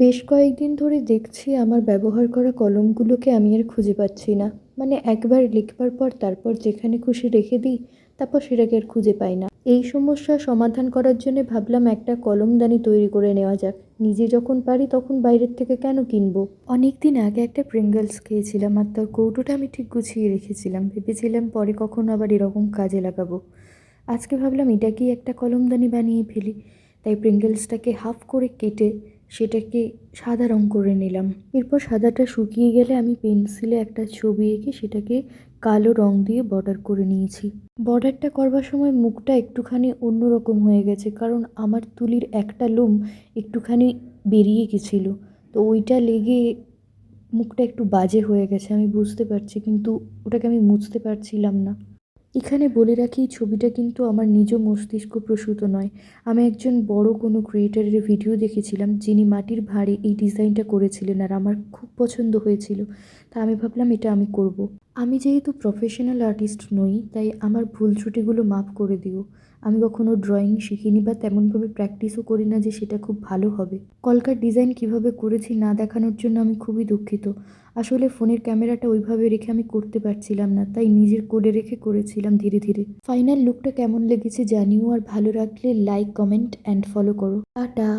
বেশ কয়েকদিন ধরে দেখছি আমার ব্যবহার করা কলমগুলোকে আমি আর খুঁজে পাচ্ছি না। মানে একবার লিখবার পর তারপর যেখানে খুশি রেখে দিই, তারপর সেটাকে আর খুঁজে পাই না। এই সমস্যার সমাধান করার জন্যে ভাবলাম একটা কলমদানি তৈরি করে নেওয়া যাক। নিজে যখন পারি তখন বাইরের থেকে কেন কিনবো? অনেকদিন আগে একটা প্রিঙ্গলস খেয়েছিলাম আর তার কৌটোটা আমি ঠিক গুছিয়ে রেখেছিলাম। ভেবেছিলাম পরে কখনো আবার এরকম কাজে লাগাবো। আজকে ভাবলাম এটাকেই একটা কলমদানি বানিয়ে ফেলি। তাই প্রিঙ্গলসটাকে হাফ করে কেটে সেটাকে সাদা রঙ করে নিলাম। এরপর সাদাটা শুকিয়ে গেলে আমি পেন্সিলে একটা ছবি এঁকে সেটাকে কালো রঙ দিয়ে বর্ডার করে নিয়েছি। বর্ডারটা করবার সময় মুখটা একটুখানি অন্যরকম হয়ে গেছে, কারণ আমার তুলির একটা লোম একটুখানি বেরিয়ে গেছিলো। তো ওইটা লেগে মুখটা একটু বাজে হয়ে গেছে, আমি বুঝতে পারছি, কিন্তু ওটাকে আমি মুছতে পারছিলাম না। এখানে বলে রাখি, এই ছবিটা কিন্তু আমার নিজ মস্তিষ্ক প্রসূত নয়। আমি একজন বড় কোনো ক্রিয়েটরের ভিডিও দেখেছিলাম, যিনি মাটির ভাঁড়ে এই ডিজাইনটা করেছিলেন আর আমার খুব পছন্দ হয়েছিল। তা আমি ভাবলাম এটা আমি করব। আমি যেহেতু প্রফেশনাল আর্টিস্ট নই, তাই আমার ভুল ত্রুটিগুলো মাফ করে দিও। আমি কখনো ড্রয়িং শিখিনি বা তেমনভাবে প্র্যাকটিসও করি না যে সেটা খুব ভালো হবে। কলকার ডিজাইন কিভাবে করেছি না দেখানোর জন্য আমি খুবই দুঃখিত। আসলে ফোনের ক্যামেরাটা ওইভাবে রেখে আমি করতে পারছিলাম না, তাই নিজের কোলে রেখে করেছিলাম ধীরে ধীরে। ফাইনাল লুকটা কেমন লেগেছে জানিও, আর ভালো লাগলে লাইক, কমেন্ট অ্যান্ড ফলো করো। টাটা।